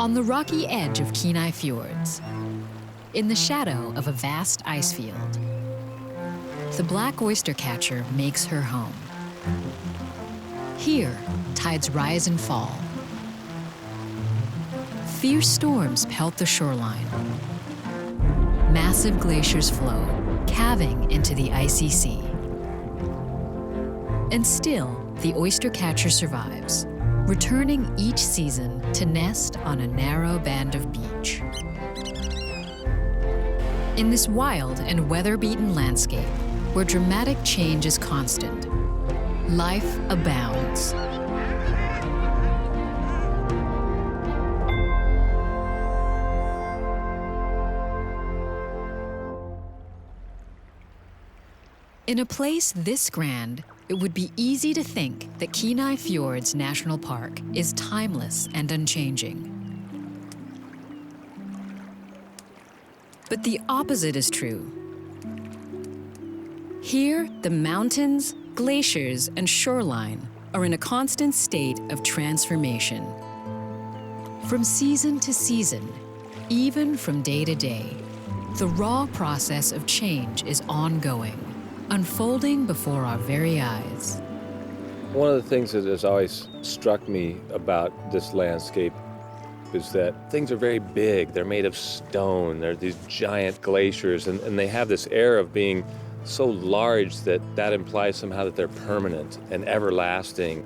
On the rocky edge of Kenai Fjords, in the shadow of a vast ice field, the black oystercatcher makes her home. Here, tides rise and fall. Fierce storms pelt the shoreline. Massive glaciers flow, calving into the icy sea. And still, the oystercatcher survives, returning each season to nest on a narrow band of beach. In this wild and weather-beaten landscape, where dramatic change is constant, life abounds. In a place this grand, it would be easy to think that Kenai Fjords National Park is timeless and unchanging. But the opposite is true. Here, the mountains, glaciers, and shoreline are in a constant state of transformation. From season to season, even from day to day, the raw process of change is ongoing, unfolding before our very eyes. One of the things that has always struck me about this landscape is that things are very big. They're made of stone. They're these giant glaciers, and they have this air of being so large that implies somehow that they're permanent and everlasting.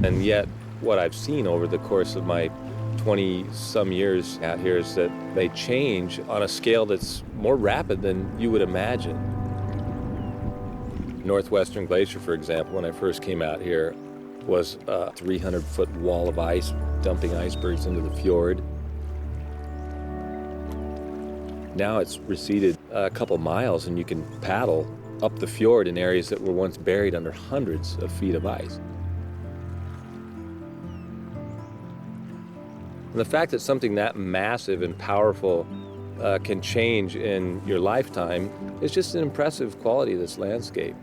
And yet, what I've seen over the course of my 20-some years out here is that they change on a scale that's more rapid than you would imagine. Northwestern Glacier, for example, when I first came out here, was a 300-foot wall of ice dumping icebergs into the fjord. Now it's receded a couple miles and you can paddle up the fjord in areas that were once buried under hundreds of feet of ice. And the fact that something that massive and powerful can change in your lifetime is just an impressive quality of this landscape.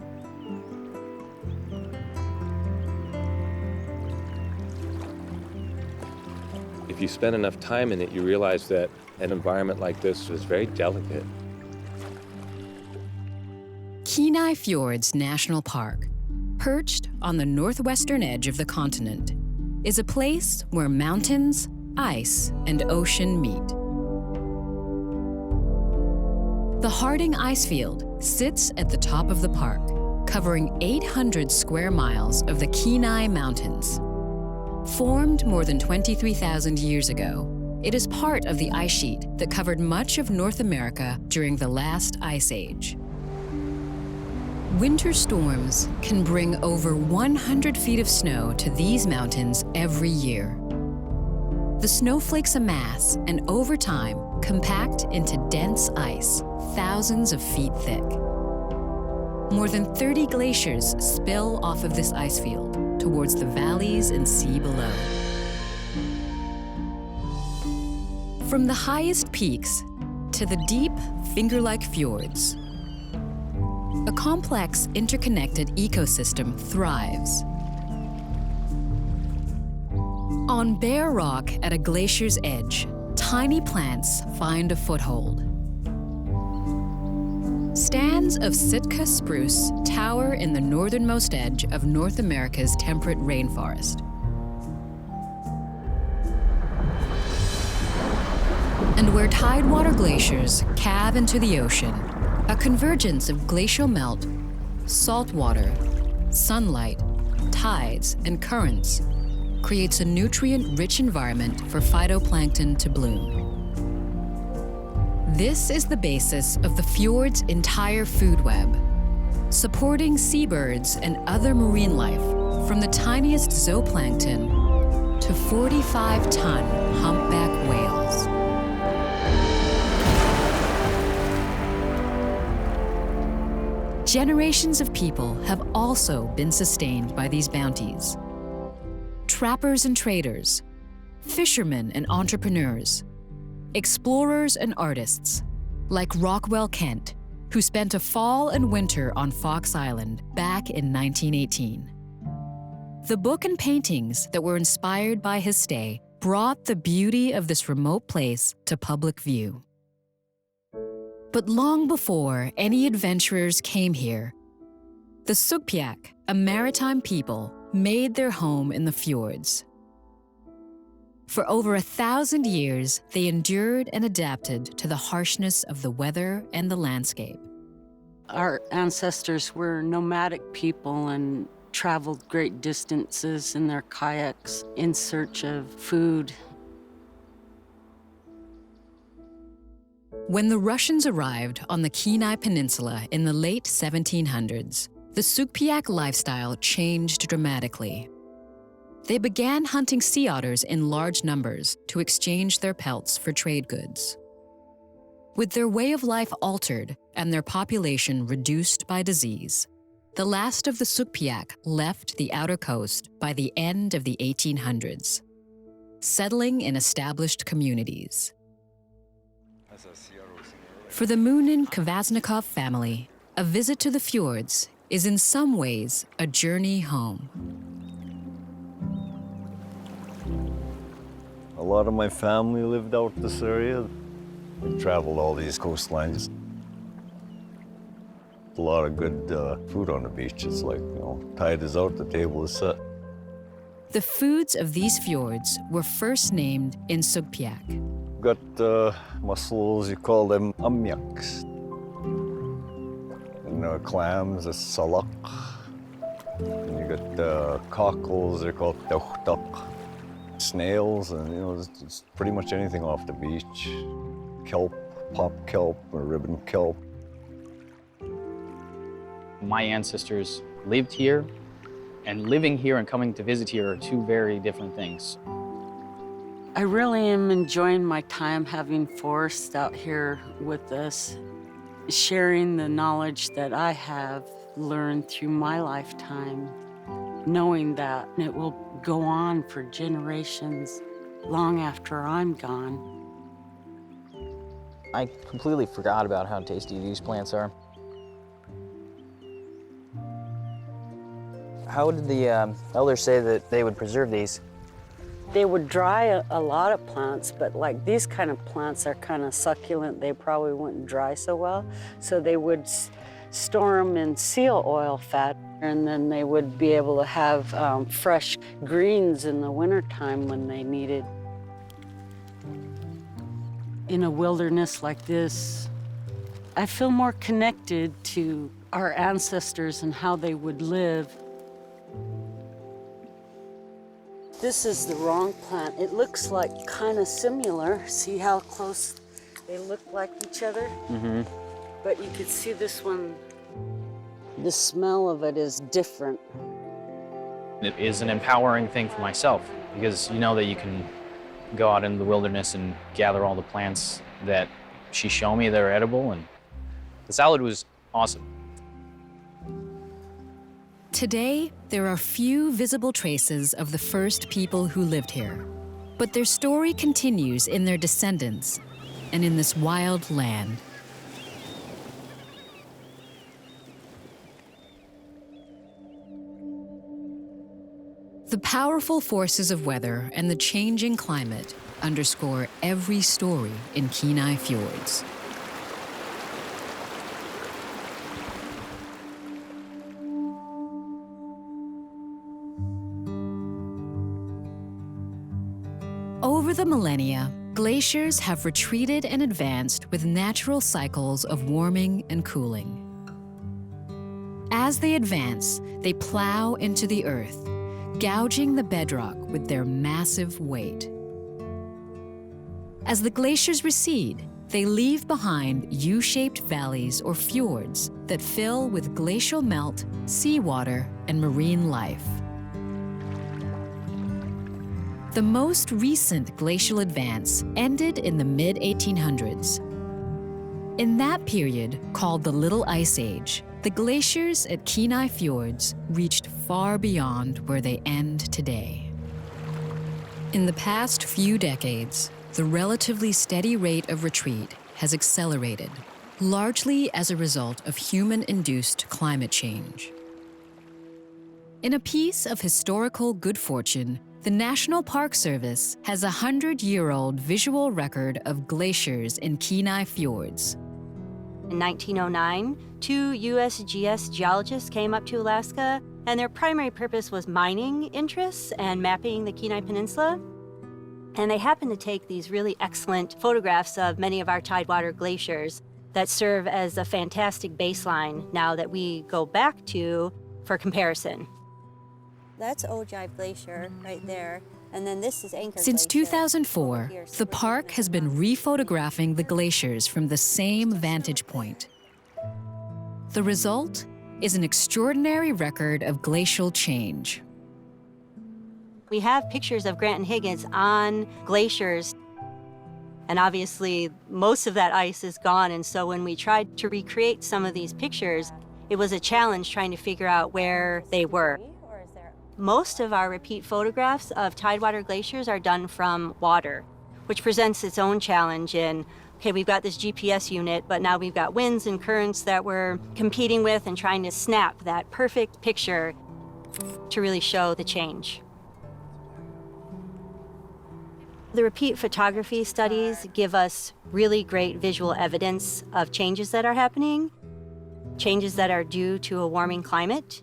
If you spend enough time in it, you realize that an environment like this is very delicate. Kenai Fjords National Park, perched on the northwestern edge of the continent, is a place where mountains, ice, and ocean meet. The Harding Icefield sits at the top of the park, covering 800 square miles of the Kenai Mountains. Formed more than 23,000 years ago, it is part of the ice sheet that covered much of North America during the last ice age. Winter storms can bring over 100 feet of snow to these mountains every year. The snowflakes amass and over time compact into dense ice thousands of feet thick. More than 30 glaciers spill off of this ice field towards the valleys and sea below. From the highest peaks to the deep, finger-like fjords, a complex, interconnected ecosystem thrives. On bare rock at a glacier's edge, tiny plants find a foothold. Stands of Sitka spruce tower in the northernmost edge of North America's temperate rainforest. And where tidewater glaciers calve into the ocean, a convergence of glacial melt, salt water, sunlight, tides, and currents creates a nutrient-rich environment for phytoplankton to bloom. This is the basis of the fjord's entire food web, supporting seabirds and other marine life from the tiniest zooplankton to 45-ton humpback whales. Generations of people have also been sustained by these bounties. Trappers and traders, fishermen and entrepreneurs, explorers and artists, like Rockwell Kent, who spent a fall and winter on Fox Island back in 1918. The book and paintings that were inspired by his stay brought the beauty of this remote place to public view. But long before any adventurers came here, the Sugpiaq, a maritime people, made their home in the fjords. For over 1,000 years, they endured and adapted to the harshness of the weather and the landscape. Our ancestors were nomadic people and traveled great distances in their kayaks in search of food. When the Russians arrived on the Kenai Peninsula in the late 1700s, the Sugpiaq lifestyle changed dramatically. They began hunting sea otters in large numbers to exchange their pelts for trade goods. With their way of life altered and their population reduced by disease, the last of the Sugpiaq left the outer coast by the end of the 1800s, settling in established communities. For the Moonin Kvasnikov family, a visit to the fjords is in some ways a journey home. A lot of my family lived out this area. We traveled all these coastlines. A lot of good food on the beach. It's like, tide is out, the table is set. The foods of these fjords were first named in Sugpiaq. Got mussels, you call them amyaks. And clams, a salak. And you got cockles, they're called tauchtak. Snails, and it's pretty much anything off the beach. Kelp, pop kelp, or ribbon kelp. My ancestors lived here, and living here and coming to visit here are two very different things. I really am enjoying my time having Forrest out here with us, sharing the knowledge that I have learned through my lifetime, knowing that it will go on for generations long after I'm gone. I completely forgot about how tasty these plants are. How did the elders say that they would preserve these? They would dry a lot of plants, but like these kind of plants are kind of succulent. They probably wouldn't dry so well. So they would store them in seal oil fat, and then they would be able to have fresh greens in the wintertime when they needed. In a wilderness like this, I feel more connected to our ancestors and how they would live. This is the wrong plant. It looks like kind of similar. See how close they look like each other? Mm-hmm. But you could see this one, the smell of it is different. It is an empowering thing for myself because you know that you can go out in the wilderness and gather all the plants that she showed me that are edible, and the salad was awesome. Today, there are few visible traces of the first people who lived here, but their story continues in their descendants and in this wild land. The powerful forces of weather and the changing climate underscore every story in Kenai Fjords. Over the millennia, glaciers have retreated and advanced with natural cycles of warming and cooling. As they advance, they plow into the earth, gouging the bedrock with their massive weight. As the glaciers recede, they leave behind U-shaped valleys or fjords that fill with glacial melt, seawater, and marine life. The most recent glacial advance ended in the mid-1800s. In that period, called the Little Ice Age, the glaciers at Kenai Fjords reached far beyond where they end today. In the past few decades, the relatively steady rate of retreat has accelerated, largely as a result of human-induced climate change. In a piece of historical good fortune, the National Park Service has a 100-year-old visual record of glaciers in Kenai Fjords. In 1909, two USGS geologists came up to Alaska, and their primary purpose was mining interests and mapping the Kenai Peninsula. And they happened to take these really excellent photographs of many of our tidewater glaciers that serve as a fantastic baseline now that we go back to for comparison. That's Ogive Glacier right there, and then this is Anchor Since Glacier. 2004, the park has been re-photographing the glaciers from the same vantage point. The result is an extraordinary record of glacial change. We have pictures of Grant and Higgins on glaciers, and obviously most of that ice is gone, and so when we tried to recreate some of these pictures, it was a challenge trying to figure out where they were. Most of our repeat photographs of tidewater glaciers are done from water, which presents its own challenge in, okay, we've got this GPS unit, but now we've got winds and currents that we're competing with and trying to snap that perfect picture to really show the change. The repeat photography studies give us really great visual evidence of changes that are happening, changes that are due to a warming climate.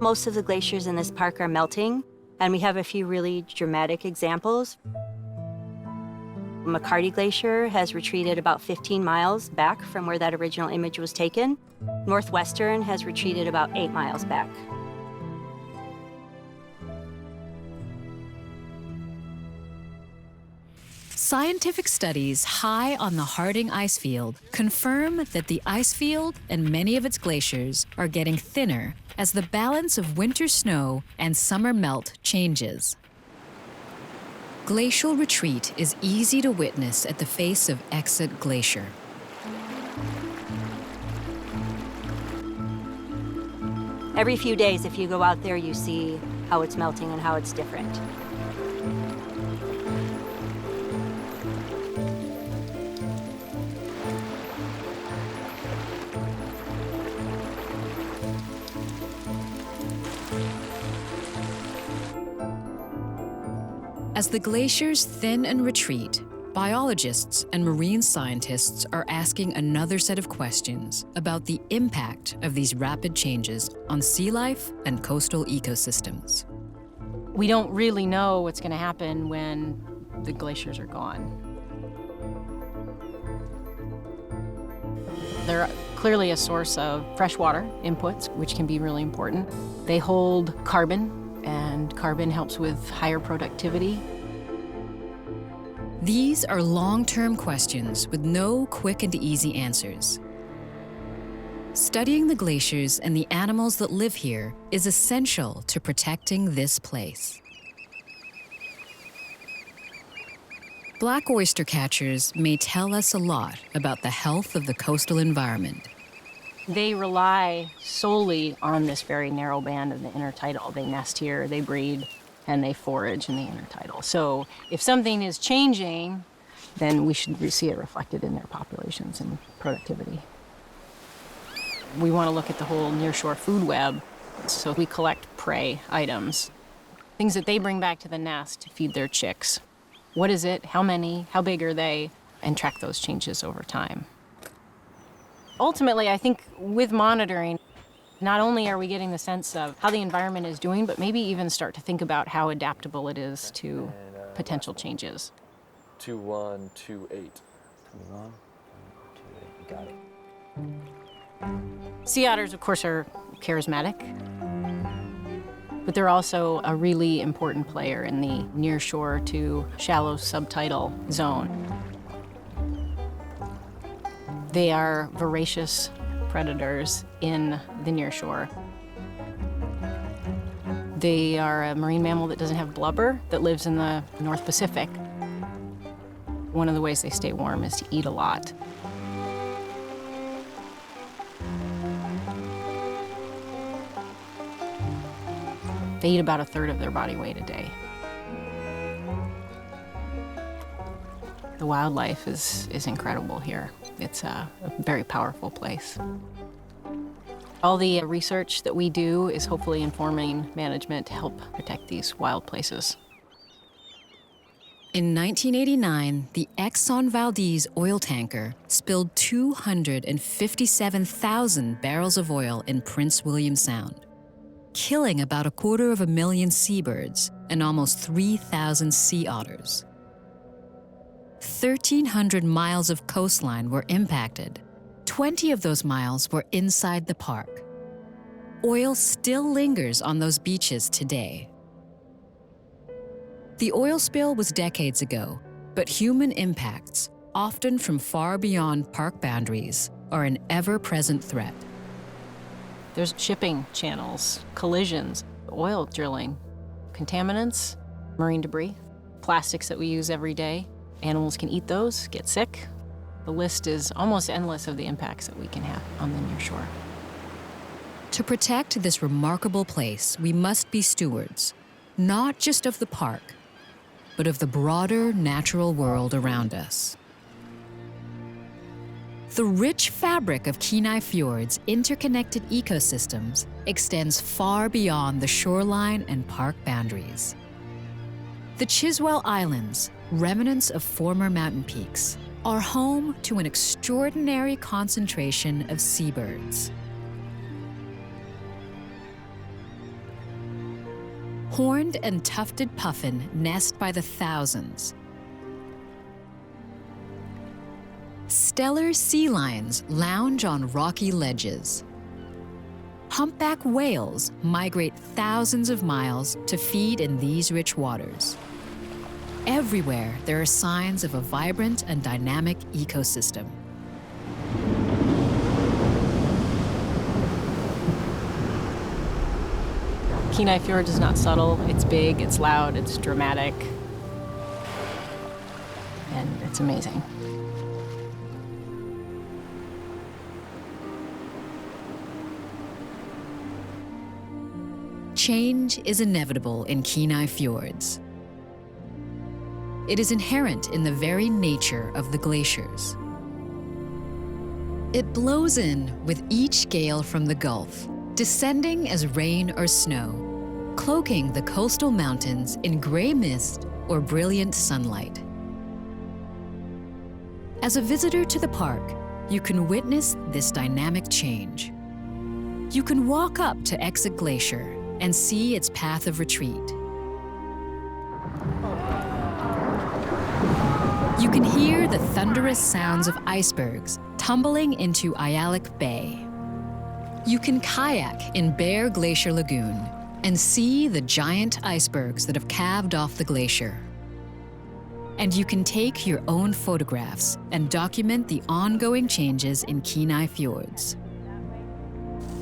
Most of the glaciers in this park are melting, and we have a few really dramatic examples. McCarty Glacier has retreated about 15 miles back from where that original image was taken. Northwestern has retreated about 8 miles back. Scientific studies high on the Harding ice field confirm that the ice field and many of its glaciers are getting thinner as the balance of winter snow and summer melt changes. Glacial retreat is easy to witness at the face of Exit Glacier. Every few days, if you go out there, you see how it's melting and how it's different. As the glaciers thin and retreat, biologists and marine scientists are asking another set of questions about the impact of these rapid changes on sea life and coastal ecosystems. We don't really know what's going to happen when the glaciers are gone. They're clearly a source of freshwater inputs, which can be really important. They hold carbon, and carbon helps with higher productivity. These are long-term questions with no quick and easy answers. Studying the glaciers and the animals that live here is essential to protecting this place. Black oystercatchers may tell us a lot about the health of the coastal environment. They rely solely on this very narrow band of the intertidal. They nest here, they breed, and they forage in the intertidal. So if something is changing, then we should see it reflected in their populations and productivity. We want to look at the whole nearshore food web, so we collect prey items, things that they bring back to the nest to feed their chicks. What is it? How many? How big are they? And track those changes over time. Ultimately, I think with monitoring, not only are we getting the sense of how the environment is doing, but maybe even start to think about how adaptable it is to potential changes. 2128. 2128, got it. Sea otters, of course, are charismatic, but they're also a really important player in the nearshore to shallow subtidal zone. They are voracious predators in the nearshore. They are a marine mammal that doesn't have blubber, that lives in the North Pacific. One of the ways they stay warm is to eat a lot. They eat about 1/3 of their body weight a day. The wildlife is incredible here. It's a very powerful place. All the research that we do is hopefully informing management to help protect these wild places. In 1989, the Exxon Valdez oil tanker spilled 257,000 barrels of oil in Prince William Sound, killing about 250,000 seabirds and almost 3,000 sea otters. 1,300 miles of coastline were impacted. 20 of those miles were inside the park. Oil still lingers on those beaches today. The oil spill was decades ago, but human impacts, often from far beyond park boundaries, are an ever-present threat. There's shipping channels, collisions, oil drilling, contaminants, marine debris, plastics that we use every day. Animals can eat those, get sick. The list is almost endless of the impacts that we can have on the near shore. To protect this remarkable place, we must be stewards, not just of the park, but of the broader natural world around us. The rich fabric of Kenai Fjords' interconnected ecosystems extends far beyond the shoreline and park boundaries. The Chiswell Islands, remnants of former mountain peaks, are home to an extraordinary concentration of seabirds. Horned and tufted puffin nest by the thousands. Stellar sea lions lounge on rocky ledges. Humpback whales migrate thousands of miles to feed in these rich waters. Everywhere, there are signs of a vibrant and dynamic ecosystem. Kenai Fjords is not subtle. It's big, it's loud, it's dramatic, and it's amazing. Change is inevitable in Kenai Fjords. It is inherent in the very nature of the glaciers. It blows in with each gale from the Gulf, descending as rain or snow, cloaking the coastal mountains in gray mist or brilliant sunlight. As a visitor to the park, you can witness this dynamic change. You can walk up to Exit Glacier and see its path of retreat. You can hear the thunderous sounds of icebergs tumbling into Ayalik Bay. You can kayak in Bear Glacier Lagoon and see the giant icebergs that have calved off the glacier. And you can take your own photographs and document the ongoing changes in Kenai Fjords.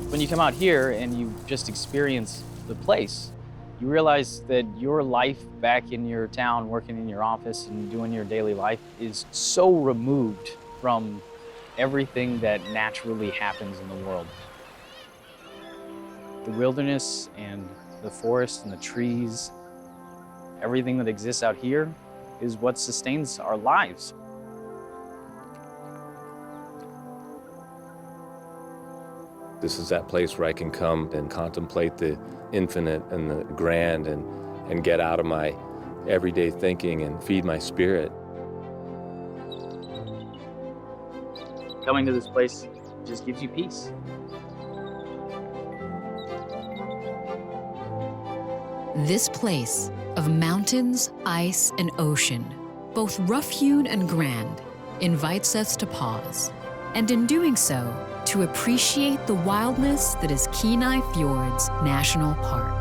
When you come out here and you just experience the place, you realize that your life back in your town, working in your office and doing your daily life is so removed from everything that naturally happens in the world. The wilderness and the forest and the trees, everything that exists out here is what sustains our lives. This is that place where I can come and contemplate the infinite and the grand and get out of my everyday thinking and feed my spirit. Coming to this place just gives you peace. This place of mountains, ice, and ocean, both rough-hewn and grand, invites us to pause, and in doing so, to appreciate the wildness that is Kenai Fjords National Park.